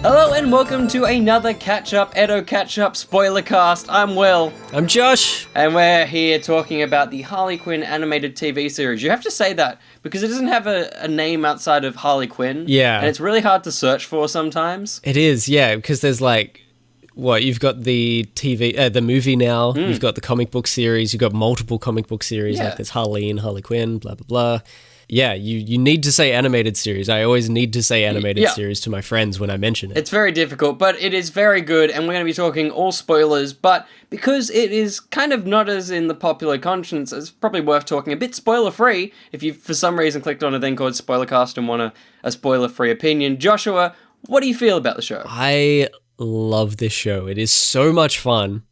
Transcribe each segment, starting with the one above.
Hello and welcome to another catch-up, Edo catch-up spoiler cast. I'm Will. I'm Josh. And we're here talking about the Harley Quinn animated TV series. You have to say that because it doesn't have a name outside of Harley Quinn. Yeah. And it's really hard to search for sometimes. It is, yeah, because there's you've got the the movie now, you've got the comic book series, you've got multiple comic book series, like there's Harley and Harley Quinn, blah, blah, blah. Yeah, you need to say animated series. I always need to say animated series to my friends when I mention it. It's very difficult, but it is very good, and we're going to be talking all spoilers, but because it is kind of not as in the popular conscience, it's probably worth talking a bit spoiler-free if you, for some reason, clicked on a thing called Spoilercast and want a spoiler-free opinion. Joshua, what do you feel about the show? I love this show. It is so much fun.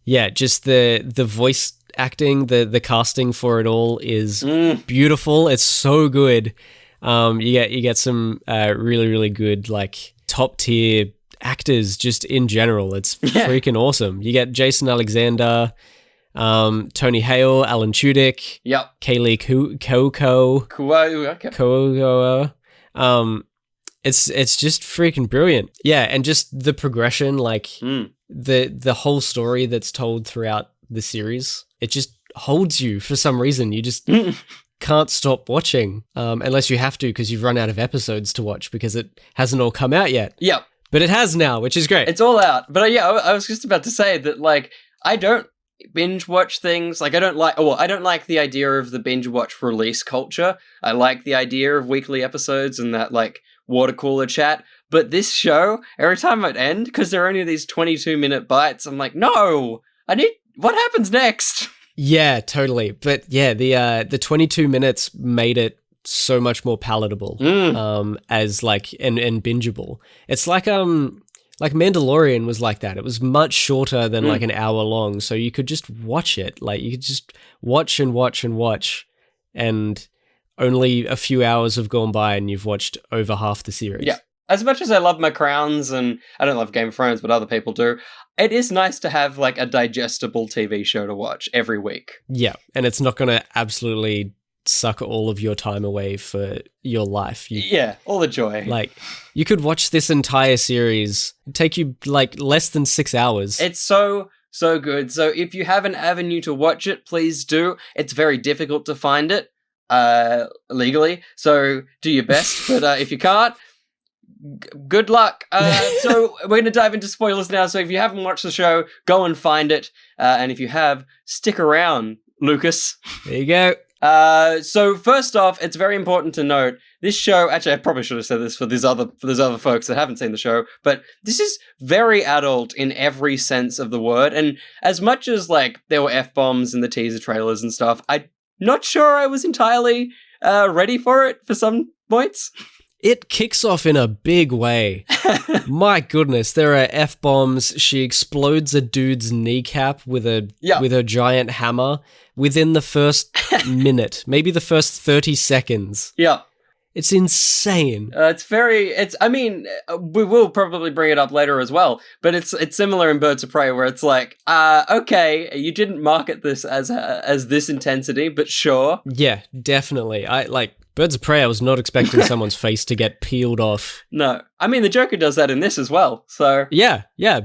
Just the voice acting, the casting for it all is beautiful. It's so good. You get some really, really good, like, top tier actors just in general. It's freaking awesome. You get Jason Alexander, Tony Hale, Alan Tudyk, Kaylee Cuoco. It's just freaking brilliant. Yeah, and just the progression, like the whole story that's told throughout the series, it just holds you for some reason. You just can't stop watching, unless you have to because you've run out of episodes to watch because it hasn't all come out yet. Yep. But it has now, which is great. It's all out. But I was just about to say that, like, I don't binge watch things. Like, I don't like the idea of the binge watch release culture. I like the idea of weekly episodes and that, like, water cooler chat. But this show, every time it ends, because there are only these 22-minute bites, I'm like, no, what happens next? Yeah, totally. But yeah, the 22 minutes made it so much more palatable, as like and bingeable. It's like Mandalorian was like that. It was much shorter than like an hour long, so you could just watch it. Like you could just watch and watch and watch, and only a few hours have gone by and you've watched over half the series. Yeah. As much as I love my Crowns, and I don't love Game of Thrones, but other people do, it is nice to have, like, a digestible TV show to watch every week. Yeah, and it's not going to absolutely suck all of your time away for your life. All the joy. Like, you could watch this entire series. It'd take you, like, less than 6 hours. It's so good. So if you have an avenue to watch it, please do. It's very difficult to find it legally, so do your best. But if you can't, good luck. So we're going to dive into spoilers now. So if you haven't watched the show, go and find it. And if you have, stick around, Lucas. There you go. So first off, it's very important to note this show. Actually, I probably should have said this for these other folks that haven't seen the show, but this is very adult in every sense of the word. And as much as like there were F-bombs in the teaser trailers and stuff, I'm not sure I was entirely ready for it for some points. It kicks off in a big way. My goodness, there are F-bombs. She explodes a dude's kneecap with a giant hammer within the first minute, maybe the first 30 seconds. Yeah. It's insane. I mean, we will probably bring it up later as well, but it's similar in Birds of Prey where it's like, okay, you didn't market this as this intensity, but sure. Yeah, definitely. Birds of Prey, I was not expecting someone's face to get peeled off. No. I mean, the Joker does that in this as well, so... Yeah,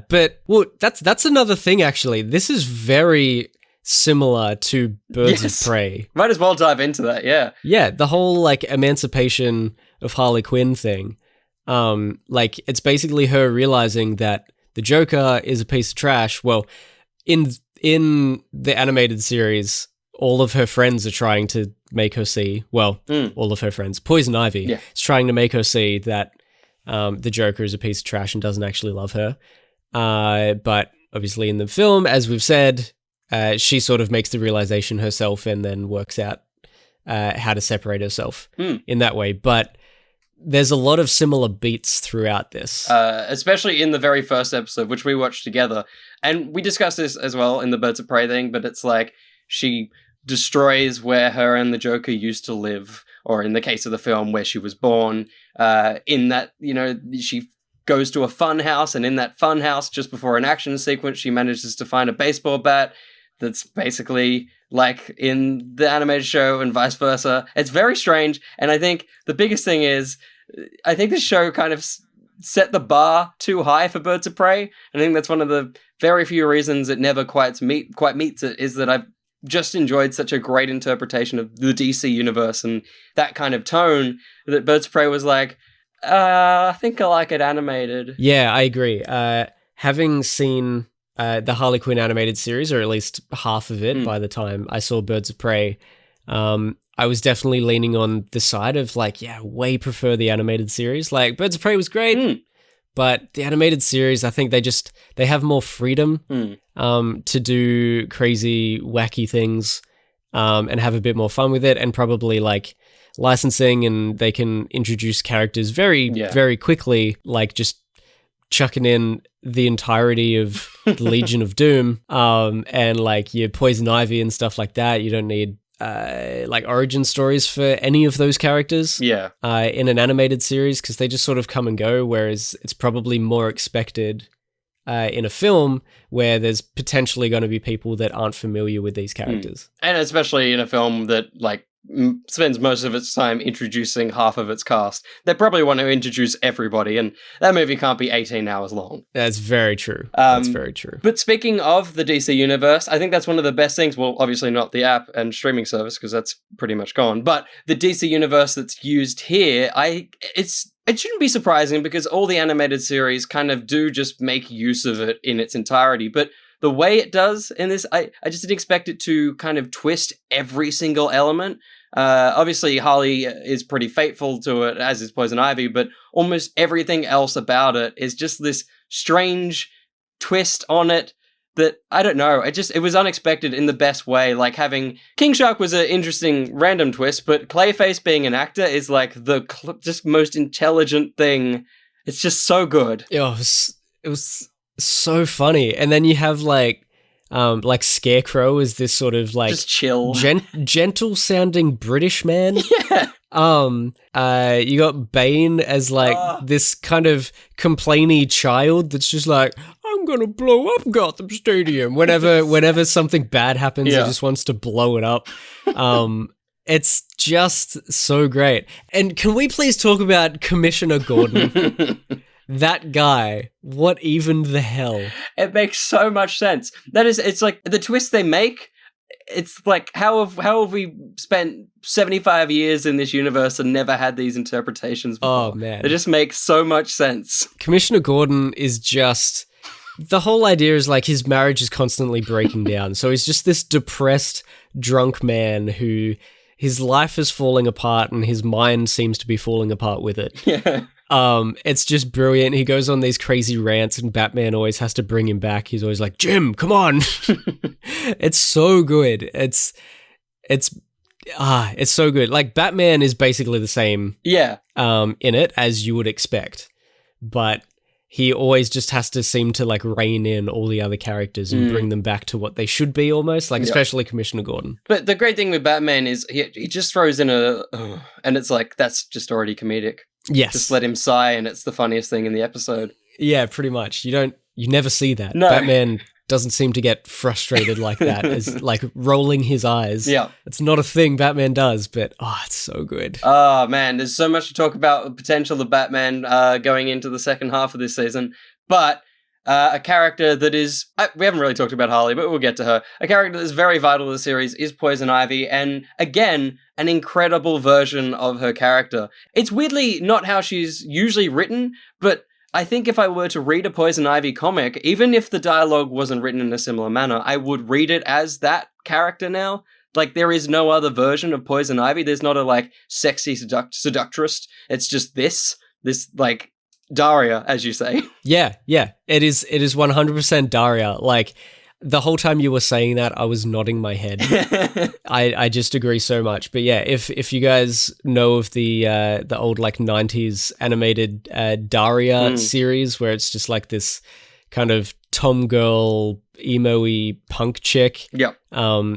but, well, that's another thing, actually. This is very similar to Birds of Prey. Might as well dive into that, yeah. Yeah, the whole, like, emancipation of Harley Quinn thing. It's basically her realizing that the Joker is a piece of trash. Well, in the animated series, all of her friends are trying to make her see, all of her friends, Poison Ivy is trying to make her see that the Joker is a piece of trash and doesn't actually love her. But obviously in the film, as we've said, she sort of makes the realization herself and then works out how to separate herself in that way. But there's a lot of similar beats throughout this. Especially in the very first episode, which we watched together. And we discussed this as well in the Birds of Prey thing, but it's like she destroys where her and the Joker used to live, or in the case of the film, where she was born, in that, she goes to a fun house, and in that fun house, just before an action sequence, she manages to find a baseball bat that's basically like in the animated show and vice versa. It's very strange, and I think the biggest thing is, I think this show kind of set the bar too high for Birds of Prey. And I think that's one of the very few reasons it never quite meets it, is that I've just enjoyed such a great interpretation of the DC universe and that kind of tone that Birds of Prey was like, I think I like it animated. Yeah, I agree. Having seen the Harley Quinn animated series, or at least half of it by the time I saw Birds of Prey, I was definitely leaning on the side of like, yeah, way prefer the animated series. Like, Birds of Prey was great, but the animated series, I think they have more freedom to do crazy, wacky things and have a bit more fun with it, and probably like licensing, and they can introduce characters very, very quickly, like just chucking in the entirety of the Legion of Doom and like your Poison Ivy and stuff like that. You don't need like origin stories for any of those characters in an animated series, because they just sort of come and go, whereas it's probably more expected in a film where there's potentially going to be people that aren't familiar with these characters. And especially in a film that like spends most of its time introducing half of its cast. They probably want to introduce everybody, and that movie can't be 18 hours long. That's very true. That's very true. But speaking of the DC universe, I think that's one of the best things. Well, obviously not the app and streaming service, because that's pretty much gone. But the DC universe that's used here, it shouldn't be surprising, because all the animated series kind of do just make use of it in its entirety. But the way it does in this, I just didn't expect it to kind of twist every single element. Obviously, Harley is pretty faithful to it, as is Poison Ivy, but almost everything else about it is just this strange twist on it that, I don't know, it was unexpected in the best way. Like, having King Shark was an interesting random twist, but Clayface being an actor is like the just most intelligent thing. It's just so good. It was so funny. And then you have like Scarecrow is this sort of like just chill, gentle sounding British man. Yeah. You got Bane as like this kind of complainy child that's just like, I'm gonna blow up Gotham Stadium. Whenever something bad happens, he just wants to blow it up. It's just so great. And can we please talk about Commissioner Gordon? That guy, what even the hell? It makes so much sense. It's like the twist they make. It's like, how have we spent 75 years in this universe and never had these interpretations before? Oh, man. It just makes so much sense. Commissioner Gordon is just... The whole idea is like his marriage is constantly breaking down. So he's just this depressed, drunk man who his life is falling apart and his mind seems to be falling apart with it. Yeah. It's just brilliant. He goes on these crazy rants and Batman always has to bring him back. He's always like, Jim, come on. It's so good. It's so good. Like, Batman is basically the same in it as you would expect. But he always just has to seem to like rein in all the other characters and bring them back to what they should be almost, like especially Commissioner Gordon. But the great thing with Batman is he just throws in and it's like, that's just already comedic. Yes. Just let him sigh and it's the funniest thing in the episode. Yeah, pretty much. You never see that. No. Batman doesn't seem to get frustrated like that, as like rolling his eyes. Yeah. It's not a thing Batman does, but it's so good. Oh man, there's so much to talk about the potential of Batman going into the second half of this season. But a character that is... we haven't really talked about Harley, but we'll get to her. A character that is very vital to the series is Poison Ivy, and again, an incredible version of her character. It's weirdly not how she's usually written, but I think if I were to read a Poison Ivy comic, even if the dialogue wasn't written in a similar manner, I would read it as that character now. Like, there is no other version of Poison Ivy. There's not a, like, sexy seductress. It's just this, like... Daria, as you say. Yeah. It is 100% Daria. Like, the whole time you were saying that, I was nodding my head. I just agree so much. But yeah, if you guys know of the old like 90s animated Daria series, where it's just like this kind of tomgirl emo-y punk chick. Yep.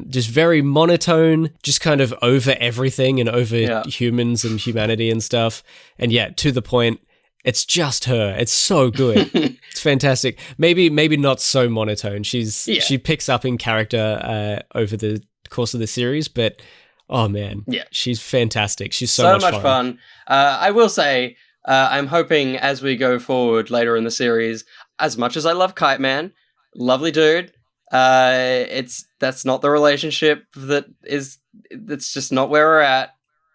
Just very monotone, just kind of over everything and over humans and humanity and stuff. And yeah, to the point. It's just her. It's so good. It's fantastic. Maybe not so monotone. She picks up in character over the course of the series, but oh man, she's fantastic. She's so much fun. I will say, I'm hoping as we go forward later in the series, as much as I love Kite Man, lovely dude, that's not the relationship that's just not where we're at.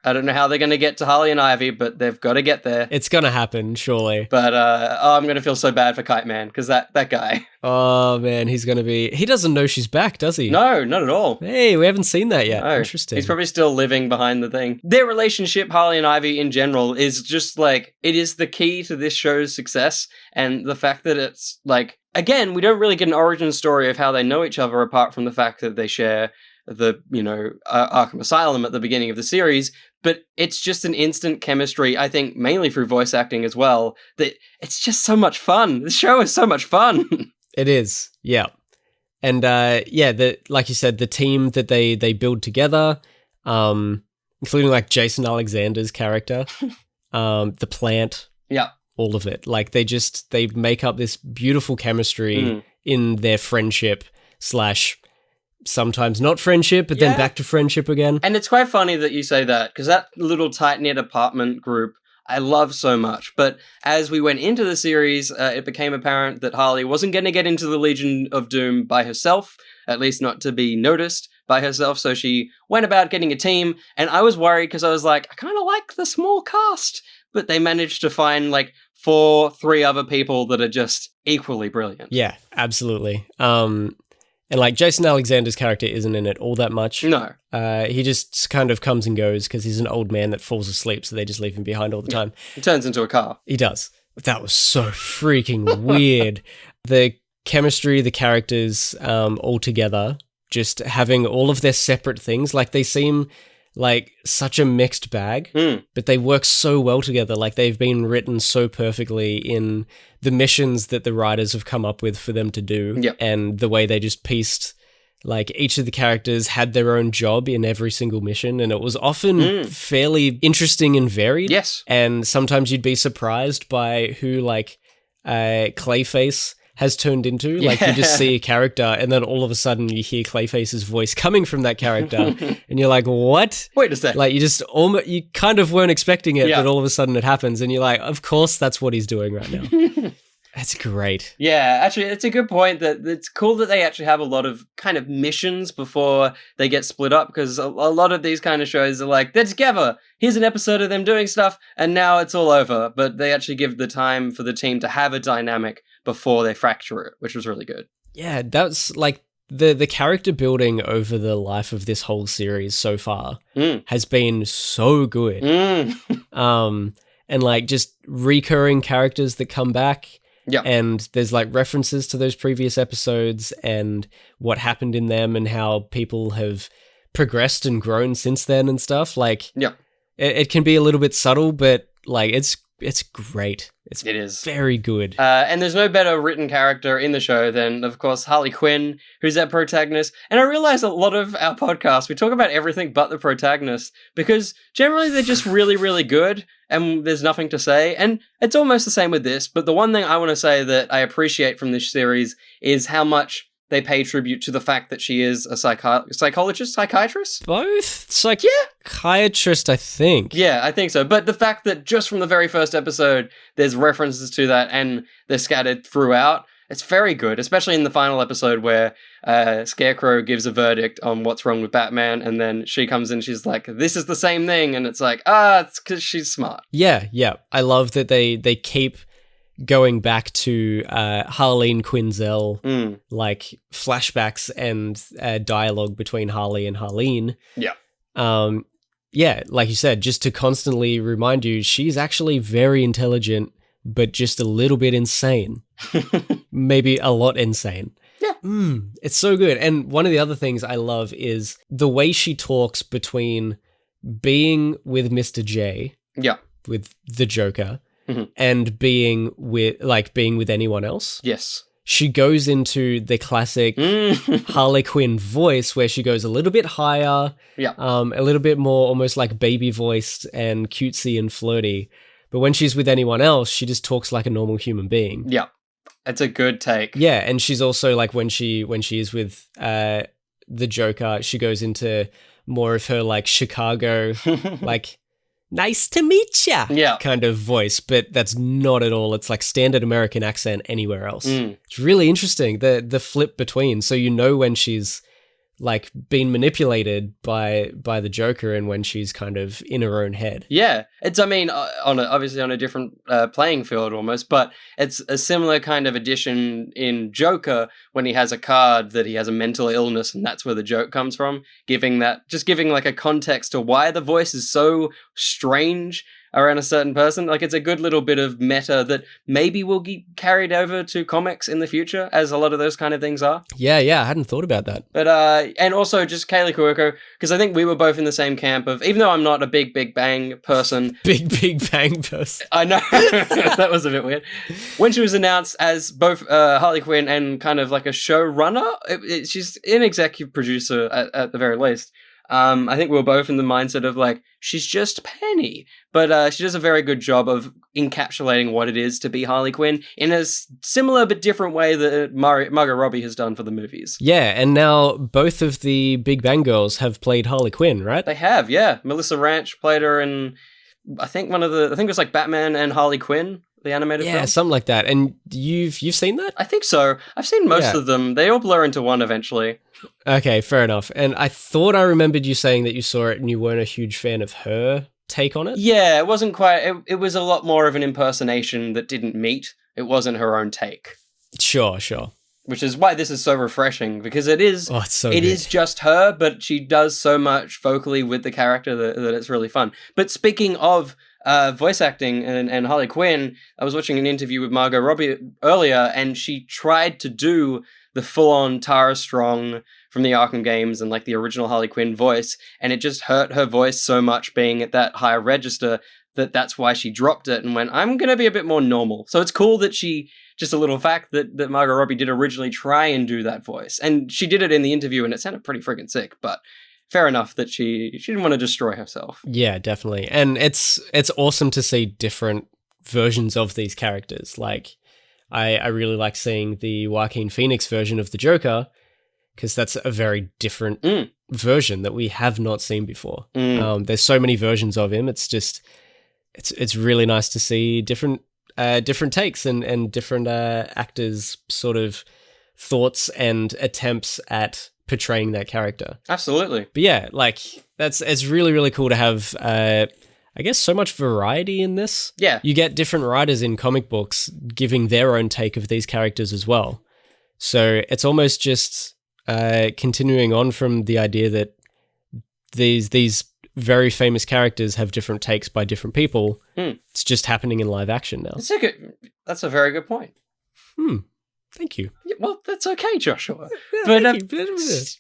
I don't know how they're going to get to Harley and Ivy, but they've got to get there. It's gonna happen, surely. But I'm going to feel so bad for Kite Man, because that guy. Oh man, he doesn't know she's back, does he? No, not at all. Hey, we haven't seen that yet. No. Interesting. He's probably still living behind the thing. Their relationship, Harley and Ivy in general, is just like, it is the key to this show's success. And the fact that it's like, again, we don't really get an origin story of how they know each other apart from the fact that they share the, Arkham Asylum at the beginning of the series. But it's just an instant chemistry, I think, mainly through voice acting as well, that it's just so much fun. The show is so much fun. It is, yeah. And like you said, the team that they build together, including like Jason Alexander's character, the plant, yeah, all of it. Like they make up this beautiful chemistry in their friendship / sometimes not friendship, but then back to friendship again. And it's quite funny that you say that, because that little tight-knit apartment group I love so much. But as we went into the series, it became apparent that Harley wasn't going to get into the Legion of Doom by herself, at least not to be noticed by herself. So she went about getting a team, and I was worried because I was like, I kind of like the small cast. But they managed to find like 3 other people that are just equally brilliant. Yeah, absolutely. And like Jason Alexander's character isn't in it all that much. No. He just kind of comes and goes because he's an old man that falls asleep, so they just leave him behind all the time. He turns into a car. He does. That was so freaking weird. The chemistry, the characters all together, just having all of their separate things, like they seem like such a mixed bag, but they work so well together. Like they've been written so perfectly in the missions that the writers have come up with for them to do. Yep. And the way they just pieced, like each of the characters had their own job in every single mission. And it was often fairly interesting and varied. Yes. And sometimes you'd be surprised by who like Clayface has turned into. Like you just see a character and then all of a sudden you hear Clayface's voice coming from that character and you're like, what? Wait a sec. Like you kind of weren't expecting it, but all of a sudden it happens and you're like, of course that's what he's doing right now. That's great. Yeah, actually, it's a good point that it's cool that they actually have a lot of kind of missions before they get split up, because a lot of these kind of shows are like, they're together, here's an episode of them doing stuff, and now it's all over. But they actually give the time for the team to have a dynamic before they fracture it, which was really good. Yeah, that's like the character building over the life of this whole series so far has been so good. And like just recurring characters that come back. Yeah. And there's like references to those previous episodes and what happened in them and how people have progressed and grown since then and stuff. Like, it can be a little bit subtle, but like it's great. It is very good. And there's no better written character in the show than, of course, Harley Quinn, who's our protagonist. And I realize a lot of our podcasts, we talk about everything but the protagonist, because generally they're just really, really good and there's nothing to say. And it's almost the same with this. But the one thing I want to say that I appreciate from this series is how much they pay tribute to the fact that she is a psychiatrist? Both? Psychiatrist, I think. Yeah, I think so. But the fact that just from the very first episode, there's references to that and they're scattered throughout, it's very good, especially in the final episode where Scarecrow gives a verdict on what's wrong with Batman, and then she comes in, she's like, this is the same thing, and it's like, it's because she's smart. Yeah. I love that they keep going back to Harleen Quinzel, like flashbacks and dialogue between Harley and Harleen. Yeah, like you said, just to constantly remind you, she's actually very intelligent, but just a little bit insane. Maybe a lot insane. Yeah. It's so good. And one of the other things I love is the way she talks between being with Mr. J, with the Joker, and being with anyone else. Yes. She goes into the classic Harley Quinn voice where she goes a little bit higher, a little bit more almost like baby voiced and cutesy and flirty. But when she's with anyone else, she just talks like a normal human being. Yeah. It's a good take. Yeah, and she's also like when she is with the Joker, she goes into more of her like Chicago like nice to meet ya Yeah. kind of voice, but that's not at all. It's like standard American accent anywhere else. Mm. It's really interesting, the flip between. So you know when she's like being manipulated by the Joker and when she's kind of in her own head. Yeah, it's, I mean, obviously on a different playing field almost, but it's a similar kind of addition in Joker when he has a card that he has a mental illness, and that's where the joke comes from, giving like a context to why the voice is so strange around a certain person. Like, it's a good little bit of meta that maybe will get carried over to comics in the future, as a lot of those kind of things are. Yeah, I hadn't thought about that. But, and also just Kaylee Cuoco, because I think we were both in the same camp of, even though I'm not a Big Bang person. Big Bang person. I know, that was a bit weird. When she was announced as both Harley Quinn and kind of like a showrunner, she's an executive producer at the very least. I think we were both in the mindset of like, she's just Penny, but she does a very good job of encapsulating what it is to be Harley Quinn in a similar but different way that Margot Robbie has done for the movies. Yeah, and now both of the Big Bang girls have played Harley Quinn, right? They have, yeah. Melissa Ranch played her in, I think it was like Batman and Harley Quinn, the animated film. Yeah, something like that. And you've seen that? I think so. I've seen most of them. They all blur into one eventually. Okay, fair enough. And I thought I remembered you saying that you saw it and you weren't a huge fan of her take on it? Yeah, it wasn't quite... It was a lot more of an impersonation that didn't meet. It wasn't her own take. Sure. Which is why this is so refreshing, because it is... Oh, it's so It good. is just her, but she does so much vocally with the character that it's really fun. But speaking of voice acting and Harley Quinn, I was watching an interview with Margot Robbie earlier, and she tried to do the full-on Tara Strong from the Arkham games and like the original Harley Quinn voice, and it just hurt her voice so much being at that higher register that's why she dropped it and went, I'm going to be a bit more normal. So it's cool that just a little fact that Margot Robbie did originally try and do that voice. And she did it in the interview and it sounded pretty friggin' sick, but fair enough that she didn't want to destroy herself. Yeah, definitely. And it's awesome to see different versions of these characters. Like, I really like seeing the Joaquin Phoenix version of the Joker, because that's a very different version that we have not seen before. There's so many versions of him. It's just, it's really nice to see different takes and different actors' sort of thoughts and attempts at portraying that character. Absolutely. But yeah, like it's really, really cool to have, I guess, so much variety in this. Yeah. You get different writers in comic books giving their own take of these characters as well. So it's almost just continuing on from the idea that these very famous characters have different takes by different people. It's just happening in live action now. That's a very good point. Thank you. Yeah, well, that's okay, Joshua. Yeah,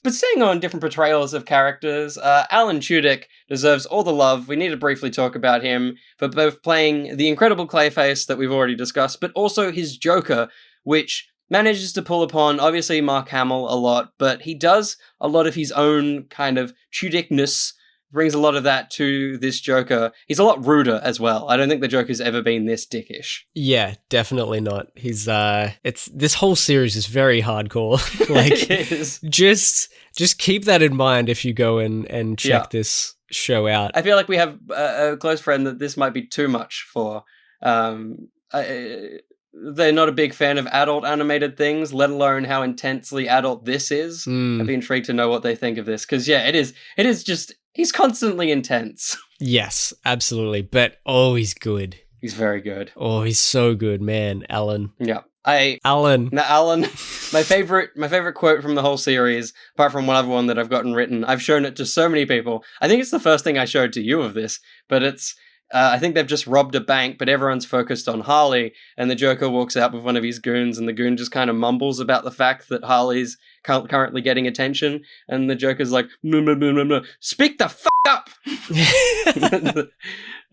But staying on different portrayals of characters, Alan Tudyk deserves all the love. We need to briefly talk about him for both playing the incredible Clayface that we've already discussed, but also his Joker, which manages to pull upon, obviously, Mark Hamill a lot, but he does a lot of his own kind of Tudykness, brings a lot of that to this Joker. He's a lot ruder as well. I don't think the Joker's ever been this dickish. Yeah, definitely not. He's this whole series is very hardcore. Like, It is. just keep that in mind if you go and check this show out. I feel like we have a close friend that this might be too much for. They're not a big fan of adult animated things, let alone how intensely adult this is. I'd be intrigued to know what they think of this, because yeah, it is just, he's constantly intense. Yes, absolutely. But he's good. He's very good. Oh, he's so good, man. Alan. Yeah. Alan. Now, Alan, my favorite quote from the whole series, apart from one other one that I've gotten written, I've shown it to so many people. I think it's the first thing I showed to you of this, but it's, I think they've just robbed a bank, but everyone's focused on Harley, and the Joker walks out with one of his goons, and the goon just kind of mumbles about the fact that Harley's currently getting attention, and the Joker's like, no, speak the f*** up!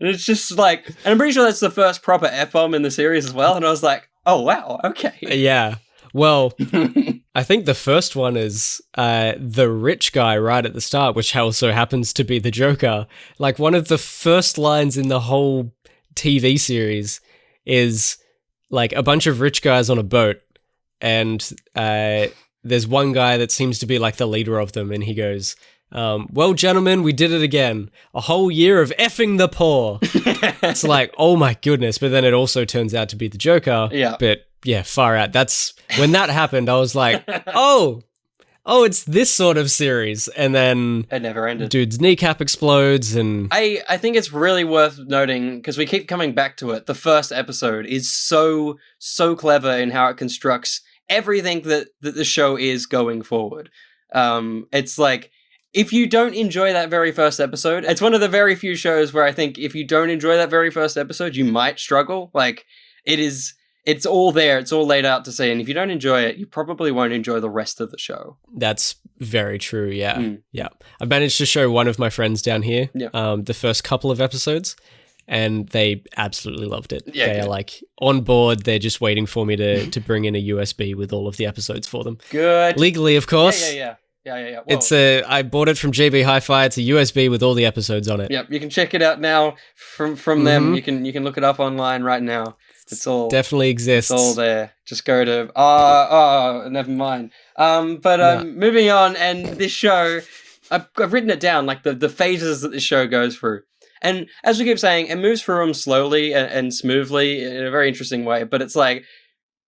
And it's just like, and I'm pretty sure that's the first proper F-bomb in the series as well, and I was like, oh wow, okay. Yeah. Well, I think the first one is the rich guy right at the start, which also happens to be the Joker. Like, one of the first lines in the whole TV series is like a bunch of rich guys on a boat, and there's one guy that seems to be like the leader of them, and he goes, Well, gentlemen, we did it again. A whole year of effing the poor. It's like, oh my goodness. But then it also turns out to be the Joker. Yeah. But yeah, far out. That's when that happened. I was like, oh, it's this sort of series. And then it never ended. Dude's kneecap explodes, and I think it's really worth noting, because we keep coming back to it. The first episode is so clever in how it constructs everything that the show is going forward. It's like, if you don't enjoy that very first episode, it's one of the very few shows where I think if you don't enjoy that very first episode, you might struggle. Like, it's all there. It's all laid out to see. And if you don't enjoy it, you probably won't enjoy the rest of the show. That's very true. Yeah. Yeah. I managed to show one of my friends down here, the first couple of episodes, and they absolutely loved it. Yeah, they're like on board. They're just waiting for me to bring in a USB with all of the episodes for them. Good. Legally, of course. Yeah. Whoa. It's I bought it from JB Hi-Fi. It's a USB with all the episodes on it. Yep, you can check it out now from them. You can look it up online right now. It's all definitely exists. It's all there. Just go to never mind. Moving on, and this show, I've written it down, like the phases that this show goes through. And as we keep saying, it moves through them slowly and smoothly in a very interesting way. But it's like,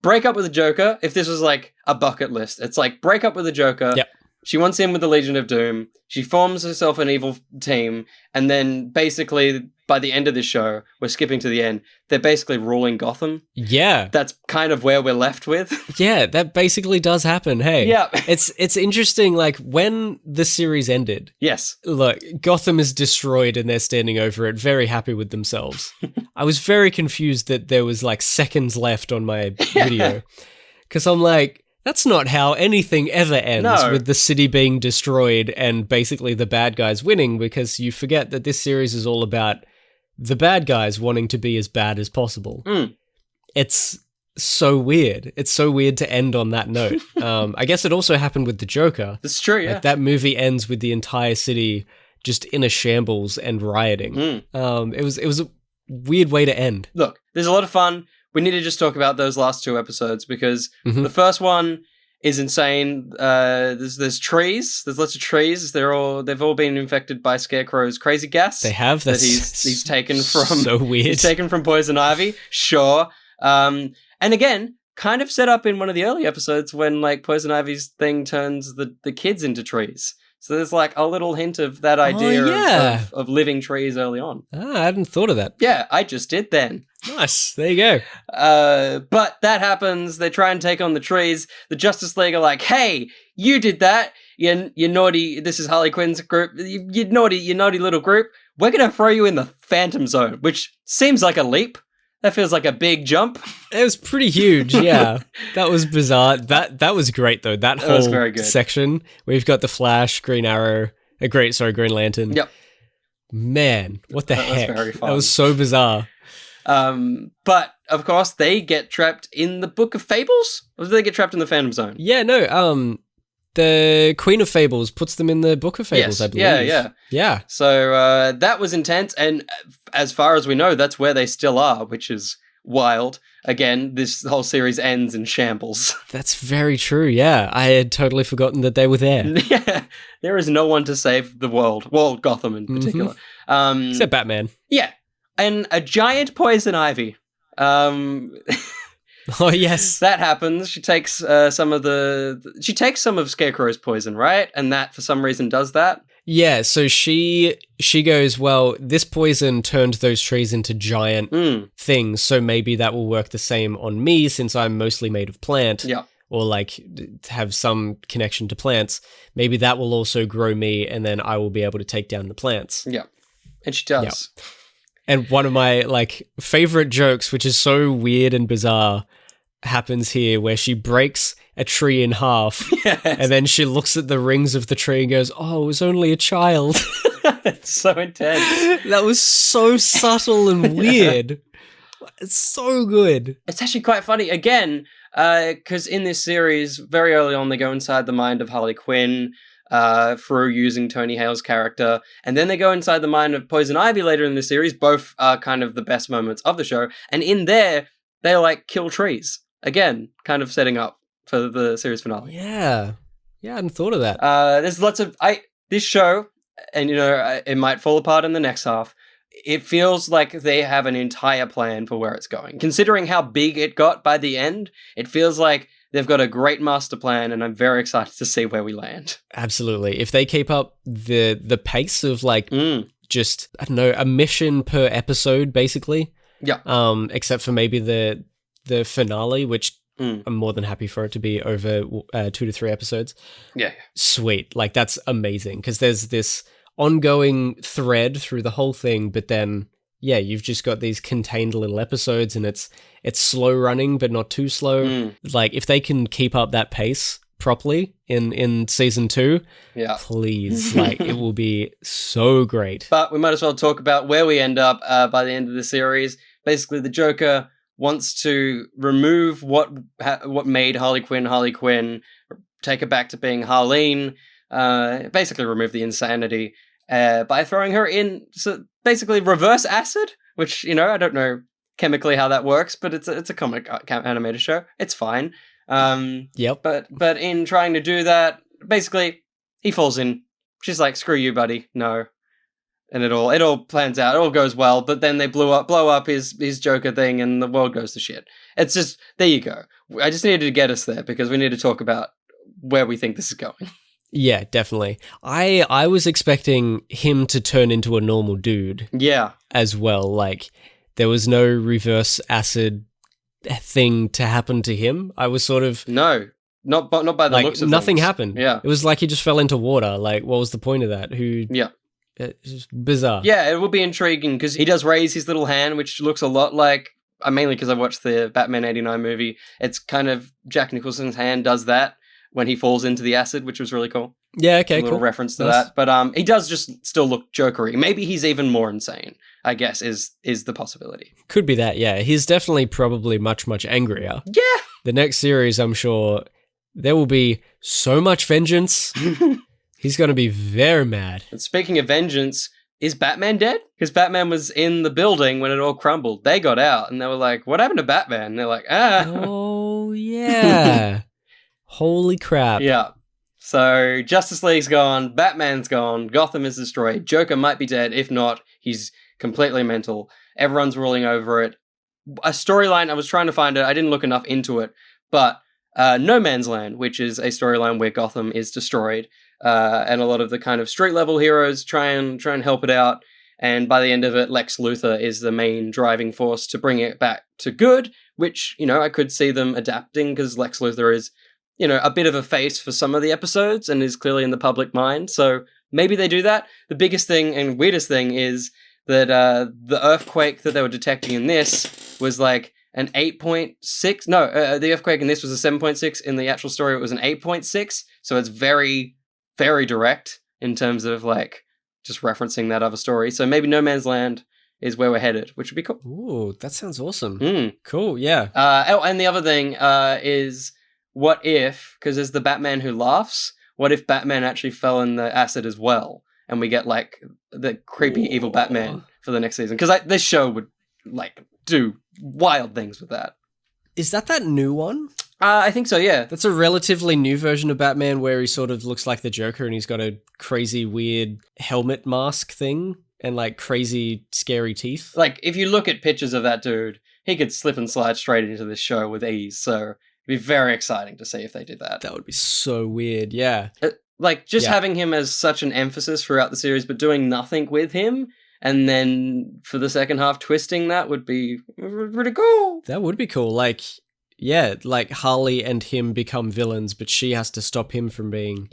break up with the Joker. If this was like a bucket list, it's like, break up with the Joker. Yep. She wants in with the Legion of Doom. She forms herself an evil team. And then basically, by the end of this show, we're skipping to the end, they're basically ruling Gotham. Yeah. That's kind of where we're left with. Yeah, that basically does happen. Hey. Yeah. It's interesting, like, when the series ended. Yes. Look, Gotham is destroyed and they're standing over it, very happy with themselves. I was very confused that there was, like, seconds left on my video. Because I'm like, that's not how anything ever ends, with the city being destroyed and basically the bad guys winning, because you forget that this series is all about the bad guys wanting to be as bad as possible. It's so weird. It's so weird to end on that note. I guess it also happened with the Joker. That's true, yeah. Like, that movie ends with the entire city just in a shambles and rioting. It was a weird way to end. Look, there's a lot of fun. We need to just talk about those last two episodes, because the first one is insane. There's trees. There's lots of trees. They've all been infected by Scarecrow's crazy gas. They have. That he's taken from. So weird. He's taken from Poison Ivy. Sure. And again, kind of set up in one of the early episodes when like Poison Ivy's thing turns the kids into trees. So there's like a little hint of that idea of living trees early on. I hadn't thought of that. Yeah, I just did then. Nice. There you go. But that happens. They try and take on the trees. The Justice League are like, hey, you did that. You naughty, this is Harley Quinn's group. You naughty little group. We're going to throw you in the Phantom Zone, which seems like a leap. That feels like a big jump. It was pretty huge, yeah. That was bizarre. That was great, though. That whole was very good. section where you've got the Flash, Green Arrow, Green Lantern. Yep. Man, what the heck? Was very fun. That was so bizarre. But, of course, they get trapped in the Book of Fables? Or do they get trapped in the Phantom Zone? Yeah, no, the Queen of Fables puts them in the Book of Fables, I believe. Yeah. So that was intense, and as far as we know, that's where they still are, which is wild. Again, this whole series ends in shambles. That's very true, yeah. I had totally forgotten that they were there. Yeah, there is no one to save the world. Well, Gotham in particular. Except Batman. Yeah, and a giant Poison Ivy. Oh yes, that happens. She takes some of Scarecrow's poison, right? And that for some reason does that. Yeah, so she goes, well, this poison turned those trees into giant things, so maybe that will work the same on me since I'm mostly made of plant. Yeah. Or like have some connection to plants. Maybe that will also grow me, and then I will be able to take down the plants. Yeah, and she does. Yeah. And one of my like favorite jokes, which is so weird and bizarre, happens here where she breaks a tree in half and then she looks at the rings of the tree and goes, oh, it was only a child. It's so intense. That was so subtle and weird. It's so good. It's actually quite funny. Again, because in this series, very early on, they go inside the mind of Harley Quinn through using Tony Hale's character. And then they go inside the mind of Poison Ivy later in the series. Both are kind of the best moments of the show. And in there, they like kill trees. Again, kind of setting up for the series finale. Yeah. Yeah, I hadn't thought of that. There's lots of... this show, and it might fall apart in the next half, it feels like they have an entire plan for where it's going. Considering how big it got by the end, it feels like they've got a great master plan, and I'm very excited to see where we land. Absolutely. If they keep up the pace of just, I don't know, a mission per episode, basically. Yeah. Except for maybe the finale, which I'm more than happy for it to be over 2 to 3 episodes. Yeah. Sweet. Like, that's amazing, because there's this ongoing thread through the whole thing, but then, yeah, you've just got these contained little episodes, and it's slow running, but not too slow. Like, if they can keep up that pace properly in season 2, yeah, please, like, it will be so great. But we might as well talk about where we end up by the end of the series. Basically, the Joker wants to remove what made Harley Quinn, take her back to being Harleen, basically remove the insanity by throwing her in, so basically reverse acid, which, I don't know chemically how that works, but it's a comic animated show. It's fine. Yep. But in trying to do that, basically, he falls in. She's like, "Screw you, buddy." No. And it all plans out. It all goes well, but then they blow up his Joker thing, and the world goes to shit. It's just, there you go. I just needed to get us there because we need to talk about where we think this is going. Yeah, definitely. I was expecting him to turn into a normal dude. Yeah. As well. Like, there was no reverse acid thing to happen to him. I was sort of... No. Not by the looks of nothing things. happened. Yeah. It was like he just fell into water. Like, what was the point of that? Yeah. It's just bizarre. Yeah, it will be intriguing because he does raise his little hand, which looks a lot like, mainly because I watched the Batman 89 movie. It's kind of Jack Nicholson's hand does that when he falls into the acid, which was really cool. Yeah, okay, a little cool. reference to that. But he does just still look jokery. Maybe he's even more insane, I guess, is the possibility. Could be that, yeah. He's definitely probably much, much angrier. Yeah! The next series, I'm sure, there will be so much vengeance. He's going to be very mad. And speaking of vengeance, is Batman dead? Because Batman was in the building when it all crumbled. They got out, and they were like, "What happened to Batman?" And they're like, Oh, yeah. Holy crap. Yeah. So Justice League's gone, Batman's gone, Gotham is destroyed, Joker might be dead. If not, he's completely mental. Everyone's ruling over it. A storyline, I was trying to find it, I didn't look enough into it, but No Man's Land, which is a storyline where Gotham is destroyed, and a lot of the kind of street level heroes try and help it out. And by the end of it, Lex Luthor is the main driving force to bring it back to good, which, I could see them adapting because Lex Luthor is, a bit of a face for some of the episodes and is clearly in the public mind. So maybe they do that. The biggest thing and weirdest thing is that the earthquake that they were detecting in this was like an 8.6. No, the earthquake in this was a 7.6. In the actual story, it was an 8.6. So it's very, very direct in terms of like just referencing that other story. So maybe No Man's Land is where we're headed, which would be cool. Ooh, that sounds awesome. Cool, yeah. And the other thing is, what if, because there's the Batman Who Laughs, what if Batman actually fell in the acid as well? And we get like the creepy evil Batman for the next season? Because this show would like do wild things with that. Is that new one? I think so, yeah. That's a relatively new version of Batman where he sort of looks like the Joker and he's got a crazy weird helmet mask thing and like crazy scary teeth. Like if you look at pictures of that dude, he could slip and slide straight into this show with ease. So it'd be very exciting to see if they did that. That would be so weird, yeah. Having him as such an emphasis throughout the series, but doing nothing with him, and then for the second half twisting that would be pretty cool. That would be cool. Like, yeah, like Harley and him become villains, but she has to stop him from being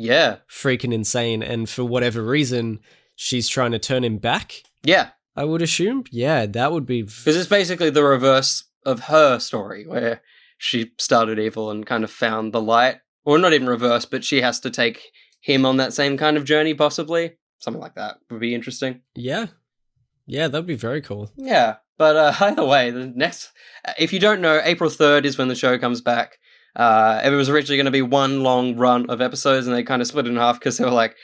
freaking insane. And for whatever reason, she's trying to turn him back. Yeah. I would assume. Yeah, that would be... Because it's basically the reverse of her story, where she started evil and kind of found the light. Or not even reverse, but she has to take him on that same kind of journey, possibly. Something like that would be interesting. Yeah. Yeah, that would be very cool. Yeah, but either way, the next... if you don't know, April 3rd is when the show comes back. It was originally going to be one long run of episodes, and they kind of split it in half because they were like,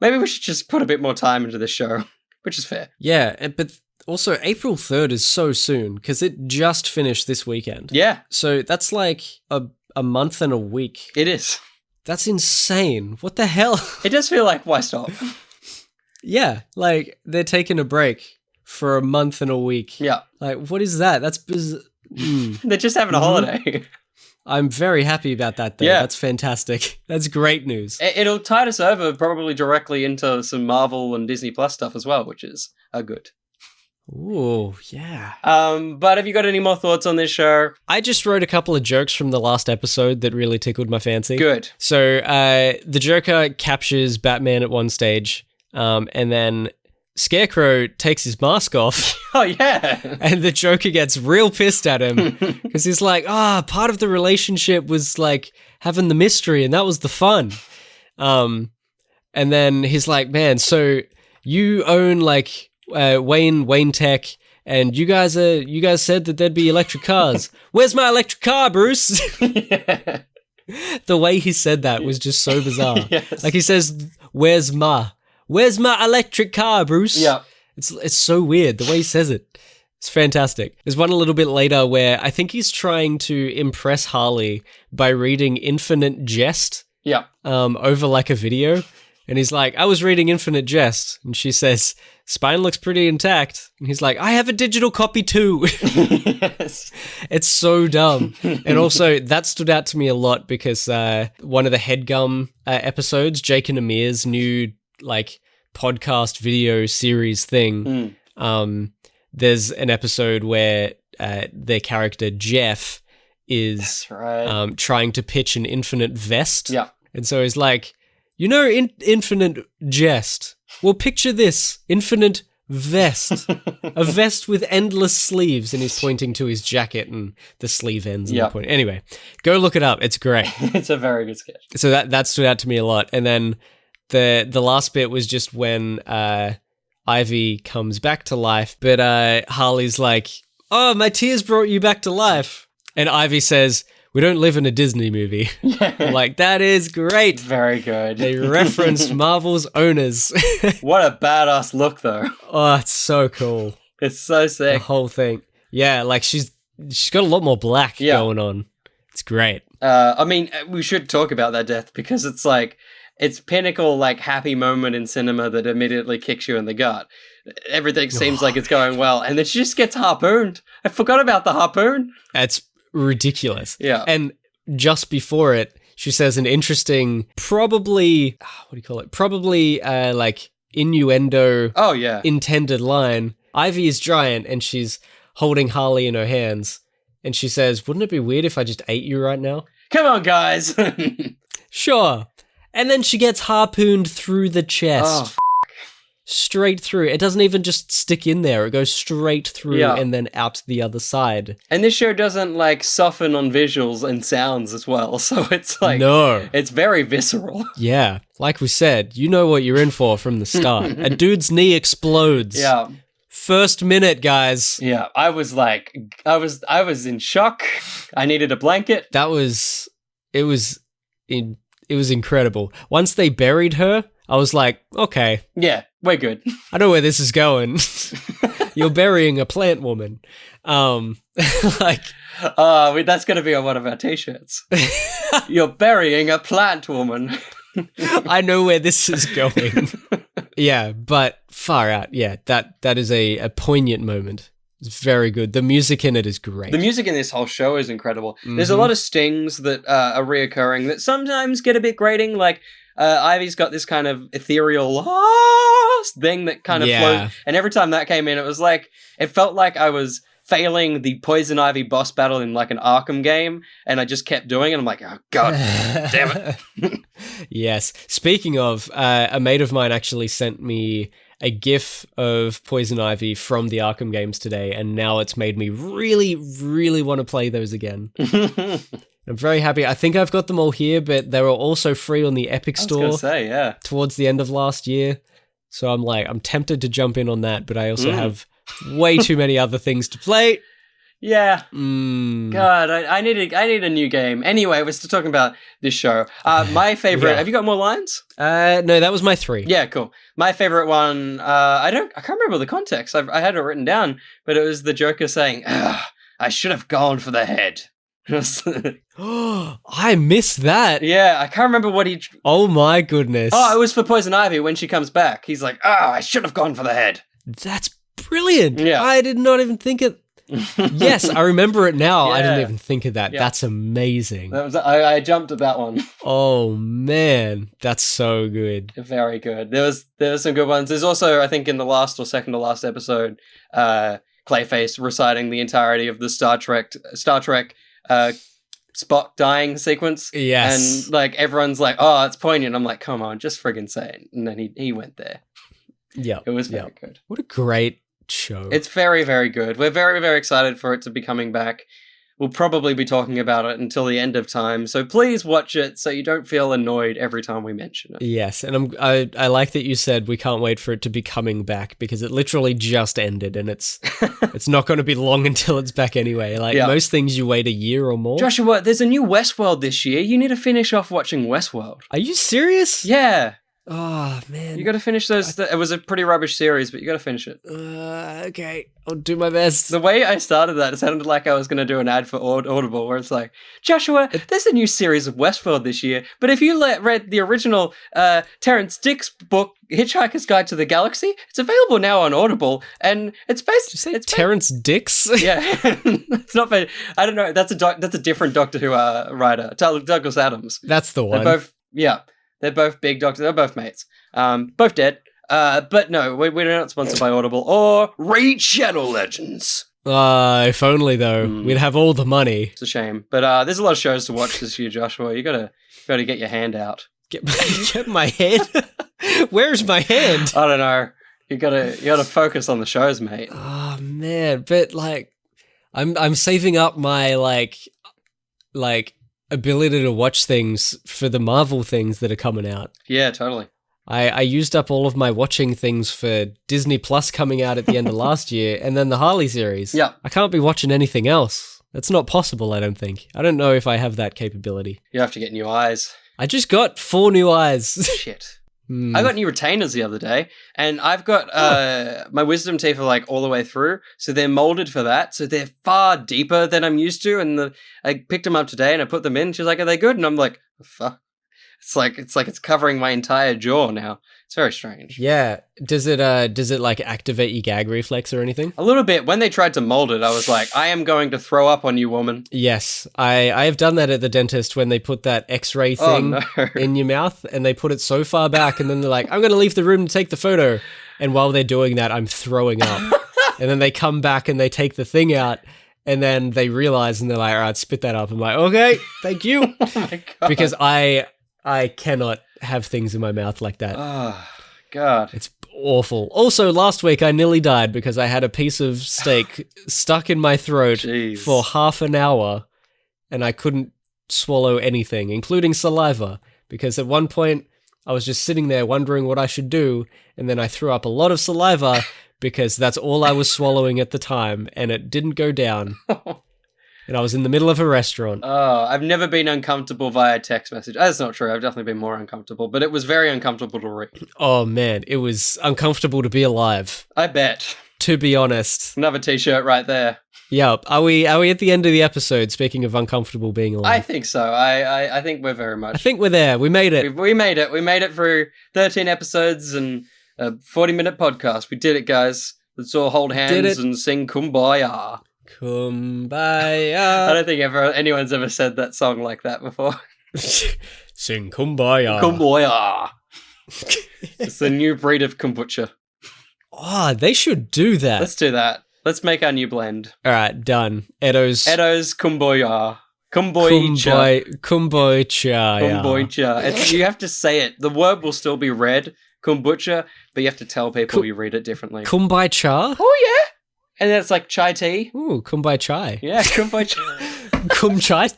maybe we should just put a bit more time into this show, which is fair. Yeah, but... Also, April 3rd is so soon, because it just finished this weekend. Yeah. So that's like a month and a week. It is. That's insane. What the hell? It does feel like, why stop? Yeah, like, they're taking a break for a month and a week. Yeah. Like, what is that? That's They're just having a holiday. I'm very happy about that, though. Yeah. That's fantastic. That's great news. It'll tide us over probably directly into some Marvel and Disney Plus stuff as well, which is good. Ooh, yeah. But have you got any more thoughts on this show? I just wrote a couple of jokes from the last episode that really tickled my fancy. Good. So, the Joker captures Batman at one stage, and then Scarecrow takes his mask off. Oh, yeah. And the Joker gets real pissed at him because he's like, part of the relationship was like having the mystery, and that was the fun. And then he's like, man, so you own like Wayne Tech, and you guys said that there'd be electric cars. Where's my electric car, Bruce? Yeah. The way he said that was just so bizarre. Yes. Like he says, Where's my electric car, Bruce? Yeah. It's so weird the way he says it. It's fantastic. There's one a little bit later where I think he's trying to impress Harley by reading Infinite Jest. Yeah. Over like a video. And he's like, I was reading Infinite Jest. And she says, spine looks pretty intact. And he's like, I have a digital copy too. Yes. It's so dumb. And also, that stood out to me a lot because one of the HeadGum episodes, Jake and Amir's new like podcast video series thing, there's an episode where their character Jeff is trying to pitch an infinite vest. Yeah. And so he's like, infinite jest. Well, picture this, infinite vest. A vest with endless sleeves, and he's pointing to his jacket and the sleeve ends. And the point. Anyway, go look it up. It's great. It's a very good sketch. So that stood out to me a lot. And then the last bit was just when Ivy comes back to life, but Harley's like, oh, my tears brought you back to life. And Ivy says, we don't live in a Disney movie. Yeah. I'm like, that is great. Very good. They referenced Marvel's owners. What a badass look, though. Oh, it's so cool. It's so sick. The whole thing. Yeah, like she's got a lot more black going on. It's great. I mean, we should talk about that death because it's like, it's pinnacle, like, happy moment in cinema that immediately kicks you in the gut. Everything seems like it's going well, and then she just gets harpooned. I forgot about the harpoon. That's ridiculous. Yeah. And just before it, she says an interesting, probably like innuendo intended line. Ivy is giant and she's holding Harley in her hands. And she says, wouldn't it be weird if I just ate you right now? Come on, guys. Sure. And then she gets harpooned through the chest. Oh, straight through. It doesn't even just stick in there. It goes straight through and then out the other side. And this show doesn't like soften on visuals and sounds as well. So it's like, no, it's very visceral. Yeah. Like we said, you know what you're in for from the start. A dude's knee explodes. Yeah. First minute, guys. Yeah. I was in shock. I needed a blanket. It was incredible. Once they buried her, I was like, okay. Yeah, we're good. I know where this is going. You're burying a plant woman. Like, that's going to be on one of our t-shirts. You're burying a plant woman. I know where this is going. Yeah, but far out. Yeah, that is a poignant moment. It's very good. The music in it is great. The music in this whole show is incredible. Mm-hmm. There's a lot of stings that are reoccurring that sometimes get a bit grating. Like, Ivy's got this kind of ethereal thing that kind of flows. And every time that came in, it was like, it felt like I was failing the Poison Ivy boss battle in like an Arkham game. And I just kept doing it. I'm like, oh, God damn it. Yes. Speaking of, a mate of mine actually sent me a GIF of Poison Ivy from the Arkham games today, and now it's made me really, really want to play those again. I'm very happy. I think I've got them all here, but they were also free on the Epic Store. I was gonna say, yeah. Towards the end of last year. So I'm tempted to jump in on that, but I also have way too many other things to play. Yeah. God, I need a new game. Anyway, we're still talking about this show. My favorite. Have you got more lines? No, that was my 3. Yeah, cool. My favorite one. I can't remember the context. I had it written down, but it was the Joker saying, "I should have gone for the head." I missed that. Yeah, I can't remember what he... Oh my goodness. Oh, it was for Poison Ivy when she comes back. He's like, I should have gone for the head. That's brilliant. Yeah. I did not even think of... Yes, I remember it now. I didn't Yeah. even think of that. Yeah. That's amazing. That was I jumped at that one. Oh man, that's so good. Very good. There was some good ones. There's also, I think, in the last or second to last episode, Clayface reciting the entirety of the Star Trek Spock dying sequence. Yes. And like everyone's like, oh, it's poignant. I'm like, come on, just friggin' say it. And then he went there. Yeah. It was very good. What a great show. It's very, very good. We're very, very excited for it to be coming back. We'll probably be talking about it until the end of time, so please watch it so you don't feel annoyed every time we mention it. Yes, and I like that you said we can't wait for it to be coming back, because it literally just ended, and it's not going to be long until it's back anyway. Like most things, you wait a year or more. Joshua, there's a new Westworld this year. You need to finish off watching Westworld. Are you serious? Yeah. Oh man, You got to finish those. It was a pretty rubbish series, but you got to finish it. Okay, I'll do my best. The way I started that, it sounded like I was going to do an ad for Audible, where it's like, Joshua, there's a new series of Westworld this year, but if you read the original Terrence Dick's book, Hitchhiker's Guide to the Galaxy, it's available now on Audible, and it's based. Did you say Terrence Dicks? Yeah, it's not. I don't know. That's a different Doctor Who writer, Douglas Adams. That's the one. They're both big doctors. They're both mates. Both dead. But no, we're not sponsored by Audible or Raid Shadow Legends. If only though, we'd have all the money. It's a shame, but there's a lot of shows to watch this year, Joshua. You gotta get your hand out. Get my hand. Where's my hand? I don't know. You gotta focus on the shows, mate. Oh man, but like, I'm saving up my like ability to watch things for the Marvel things that are coming out. Yeah, totally. I used up all of my watching things for Disney Plus coming out at the end of last year, and then the Harley series. Yeah. I can't be watching anything else. That's not possible, I don't think. I don't know if I have that capability. You have to get new eyes. I just got 4 new eyes. Shit. I got new retainers the other day, and I've got my wisdom teeth are like all the way through, so they're molded for that, so they're far deeper than I'm used to, and I picked them up today, and I put them in, she's like, are they good? And I'm like, fuck. It's like it's covering my entire jaw now. It's very strange. Yeah. Does it like activate your gag reflex or anything? A little bit. When they tried to mold it, I was like, I am going to throw up on you, woman. Yes. I have done that at the dentist when they put that X-ray thing in your mouth, and they put it so far back, and then they're like, I'm going to leave the room to take the photo. And while they're doing that, I'm throwing up. And then they come back and they take the thing out, and then they realize, and they're like, all right, spit that up. I'm like, okay, thank you. Oh my God. Because I cannot have things in my mouth like that. Oh, God. It's awful. Also, last week I nearly died because I had a piece of steak stuck in my throat Jeez. for half an hour, and I couldn't swallow anything, including saliva, because at one point I was just sitting there wondering what I should do, and then I threw up a lot of saliva because that's all I was swallowing at the time, and it didn't go down. And I was in the middle of a restaurant. Oh, I've never been uncomfortable via text message. That's not true. I've definitely been more uncomfortable, but it was very uncomfortable to read. Oh man, it was uncomfortable to be alive. I bet. To be honest. Another t-shirt right there. Yep. Are we at the end of the episode, speaking of uncomfortable being alive? I think so. I think we're very much. I think we're there. We made it. We made it. We made it through 13 episodes and a 40-minute podcast. We did it, guys. Let's all hold hands and sing Kumbaya. Kumbaya. I don't think anyone's ever said that song like that before. Sing Kumbaya. Kumbaya. It's the new breed of kombucha. Oh, they should do that. Let's do that. Let's make our new blend. All right, done. Edo's Kumbaya. Kombucha. Kombucha. Kombucha. You have to say it. The word will still be read, kombucha, but you have to tell people you read it differently. Kumbaya? Oh, yeah. And then it's like chai tea. Ooh, kumbaya. Yeah, kumbaya. Kumchai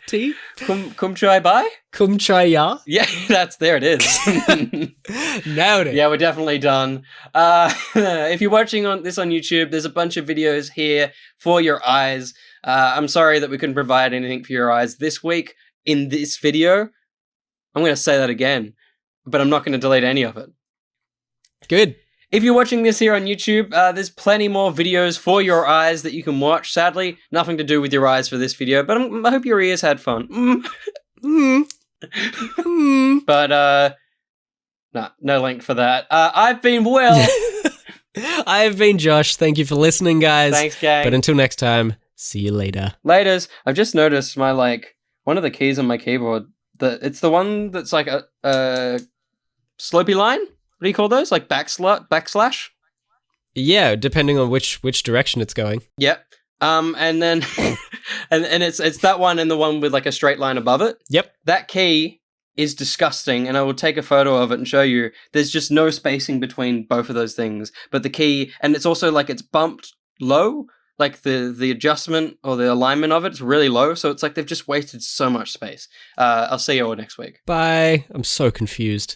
tea? Kumchai bai? Kumchaya? Yeah, there it is. Nailed it. Yeah, we're definitely done. If you're watching this on YouTube, there's a bunch of videos here for your eyes. I'm sorry that we couldn't provide anything for your eyes this week in this video. I'm going to say that again, but I'm not going to delete any of it. Good. If you're watching this here on YouTube, there's plenty more videos for your eyes that you can watch. Sadly, nothing to do with your eyes for this video, but I hope your ears had fun. But, no link for that. I've been Will. I've been Josh. Thank you for listening, guys. Thanks, gang. But until next time, see you later. Laters. I've just noticed my, one of the keys on my keyboard, it's the one that's like a slopey line? What do you call those? Like backslash? Yeah, depending on which direction it's going. Yep. And then and it's that one and the one with like a straight line above it. Yep. That key is disgusting, and I will take a photo of it and show you. There's just no spacing between both of those things. But the key, and it's also like it's bumped low, like the adjustment or the alignment of it's really low, so it's like they've just wasted so much space. I'll see you all next week. Bye. I'm so confused.